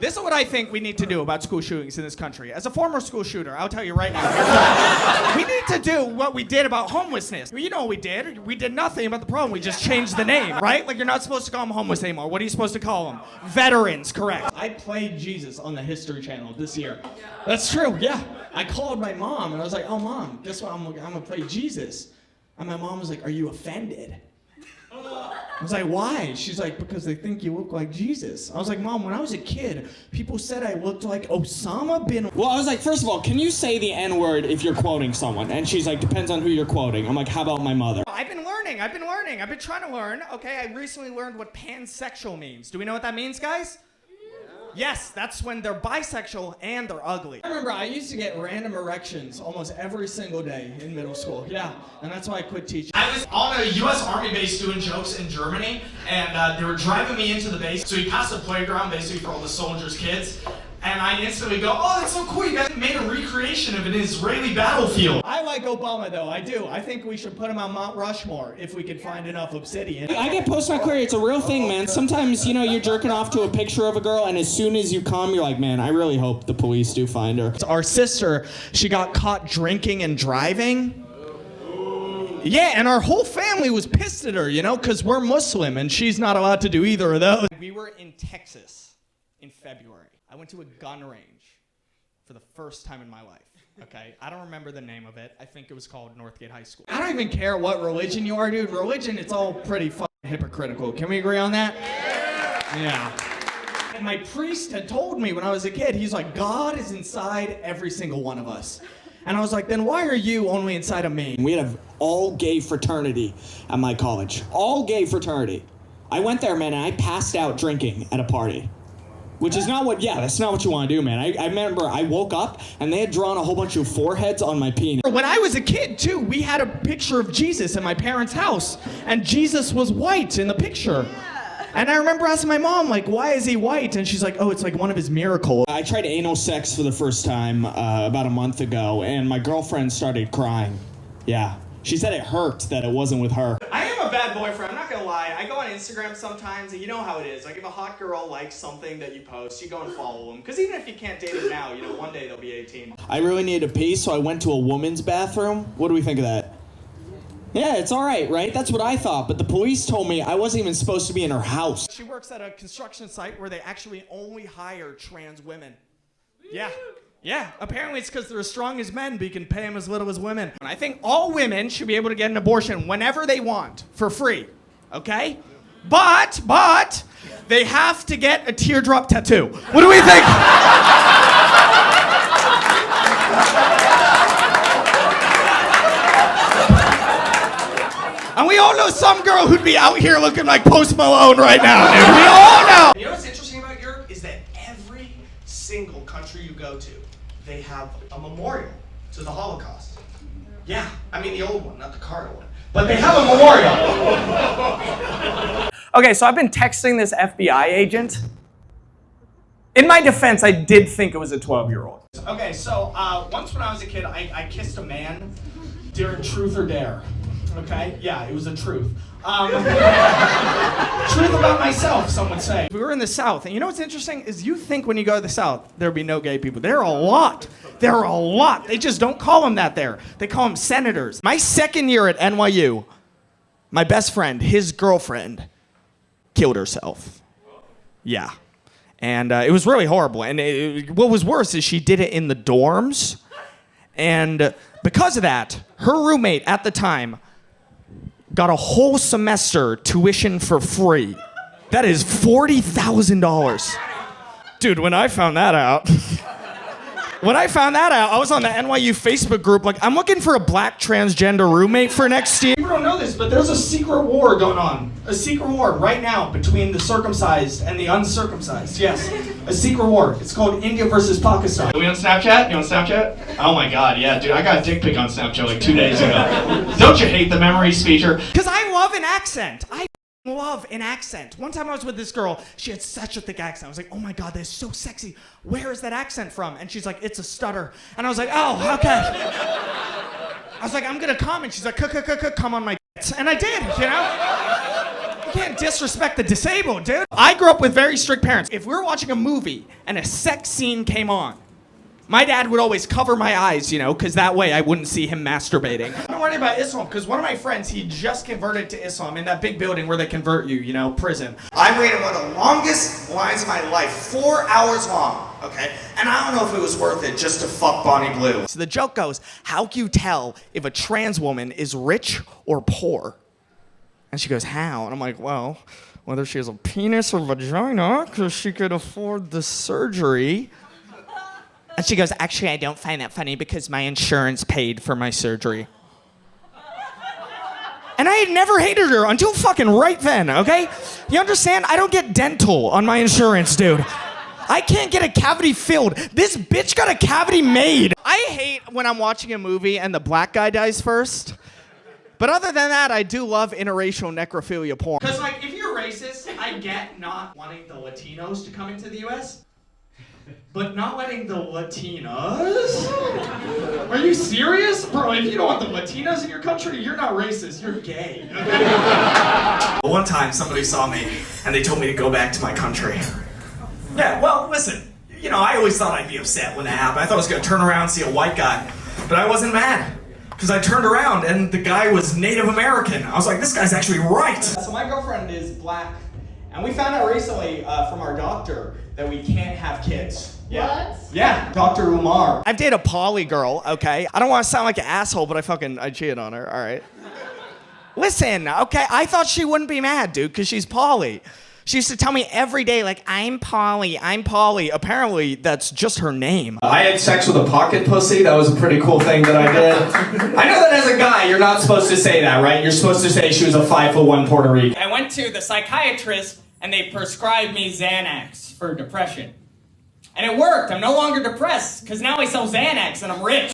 This is what I think we need to do about school shootings in this country. As a former school shooter, I'll tell you right now. We need to do what we did about homelessness. You know what we did? We did nothing about the problem. We just changed the name, right? Like, you're not supposed to call them homeless anymore. What are you supposed to call them? Veterans, correct. I played Jesus on the History Channel this year. That's true, yeah. I called my mom, and I was like, oh, Mom, guess what? I'm going to play Jesus. And my mom was like, are you offended? I was like, why? She's like, because they think you look like Jesus. I was like, Mom, when I was a kid, people said I looked like Osama bin... Well, I was like, first of all, can you say the N-word if you're quoting someone? And she's like, depends on who you're quoting. I'm like, how about my mother? I've been learning. I've been trying to learn. Okay, I recently learned what pansexual means. Do we know what that means, guys? Yes, that's when they're bisexual and they're ugly. I remember I used to get random erections almost every single day in middle school. Yeah, and that's why I quit teaching. I was on a U.S. Army base doing jokes in Germany, and they were driving me into the base. So we passed a playground basically for all the soldiers' kids. And I instantly go, oh, that's so cool, you guys made a recreation of an Israeli battlefield. I like Obama, though, I do. I think we should put him on Mount Rushmore if we could find enough obsidian. I get post-nut query, it's a real thing, man. Sometimes, you know, you're jerking off to a picture of a girl, and as soon as you come, you're like, man, I really hope the police do find her. Our sister, she got caught drinking and driving. Yeah, and our whole family was pissed at her, you know, because we're Muslim, and she's not allowed to do either of those. We were in Texas in February. I went to a gun range for the first time in my life, okay? I don't remember the name of it. I think it was called Northgate High School. I don't even care what religion you are, dude. Religion, it's all pretty fucking hypocritical. Can we agree on that? Yeah. And my priest had told me when I was a kid, he's like, God is inside every single one of us. And I was like, then why are you only inside of me? We had an all-gay fraternity at my college. All-gay fraternity. I went there, man, and I passed out drinking at a party. Which is not what, that's not what you want to do, man. I remember I woke up and they had drawn a whole bunch of foreheads on my penis. When I was a kid, too, we had a picture of Jesus in my parents' house. And Jesus was white in the picture. And I remember asking my mom, like, why is he white? And she's like, oh, it's like one of his miracles. I tried anal sex for the first time about a month ago, and my girlfriend started crying. Yeah. She said it hurt that it wasn't with her. I am a bad boyfriend, I'm not gonna lie. I go on Instagram sometimes, and you know how it is. Like, if a hot girl likes something that you post, you go and follow them. Because even if you can't date them now, you know, one day they'll be 18. I really needed to pee, so I went to a woman's bathroom. What do we think of that? Yeah, it's all right, right? That's what I thought, but the police told me I wasn't even supposed to be in her house. She works at a construction site where they actually only hire trans women. Yeah. Yeah, apparently it's because they're as strong as men, but you can pay them as little as women. And I think all women should be able to get an abortion whenever they want, for free, okay? But, they have to get a teardrop tattoo. What do we think? And we all know some girl who'd be out here looking like Post Malone right now, dude. We all know. You know what's interesting about Europe is that every single country you go to, they have a memorial to the Holocaust. Yeah, I mean the old one, not the Carter one. But they have a memorial. Okay, so I've been texting this FBI agent. In my defense, I did think it was a 12-year-old. Okay, so once when I was a kid, I kissed a man during Truth or Dare. Okay? Yeah, it was a truth. Truth about myself, some would say. We were in the South, and you know what's interesting is you think when you go to the South, there'll be no gay people. There are a lot. There are a lot. They just don't call them that there. They call them senators. My second year at NYU, my best friend, his girlfriend, killed herself. Yeah. And it was really horrible. And what was worse is she did it in the dorms. And because of that, her roommate at the time got a whole semester tuition for free. That is $40,000. Dude, when I found that out, I was on the NYU Facebook group like, I'm looking for a black transgender roommate for next year. People don't know this, but there's a secret war going on. A secret war right now between the circumcised and the uncircumcised. Yes, a secret war. It's called India versus Pakistan. Are we on Snapchat? You on Snapchat? Oh my God, yeah, dude. I got a dick pic on Snapchat like 2 days ago. Don't you hate the memories feature? Because I love an accent. I love an accent. One time I was with this girl, she had such a thick accent. I was like, oh my God, that's so sexy. Where is that accent from? And she's like, it's a stutter. And I was like, oh, okay. I was like, I'm gonna come. And she's like, come on my and I did, you know? You can't disrespect the disabled, dude. I grew up with very strict parents. If we were watching a movie and a sex scene came on, my dad would always cover my eyes, you know, because that way I wouldn't see him masturbating. I'm not worried about Islam, because one of my friends, he just converted to Islam in that big building where they convert you, you know, prison. I waited one of the longest lines of my life, 4 hours long, okay? And I don't know if it was worth it just to fuck Bonnie Blue. So the joke goes, how can you tell if a trans woman is rich or poor? And she goes, how? And I'm like, well, whether she has a penis or vagina, because she could afford the surgery. And she goes, actually, I don't find that funny because my insurance paid for my surgery. And I had never hated her until fucking right then, okay? You understand? I don't get dental on my insurance, dude. I can't get a cavity filled. This bitch got a cavity made. I hate when I'm watching a movie and the black guy dies first. But other than that, I do love interracial necrophilia porn. Because, like, if you're racist, I get not wanting the Latinos to come into the U.S., but not letting the Latinas? Are you serious? Bro, if you don't want the Latinas in your country, you're not racist, you're gay. One time, somebody saw me, and they told me to go back to my country. Yeah, well, listen, you know, I always thought I'd be upset when that happened. I thought I was gonna turn around and see a white guy, but I wasn't mad. Because I turned around, and the guy was Native American. I was like, this guy's actually right. So my girlfriend is black, and we found out recently from our doctor that we can't have kids. Yeah. What? Yeah, Dr. Umar. I've dated a poly girl, okay? I don't want to sound like an asshole, but I cheated on her, all right? Listen, okay, I thought she wouldn't be mad, dude, because she's poly. She used to tell me every day, like, I'm Polly, I'm Polly. Apparently, that's just her name. I had sex with a pocket pussy. That was a pretty cool thing that I did. I know that as a guy, you're not supposed to say that, right? You're supposed to say she was a 5'1" Puerto Rican. I went to the psychiatrist, and they prescribed me Xanax for depression. And it worked. I'm no longer depressed, because now I sell Xanax, and I'm rich.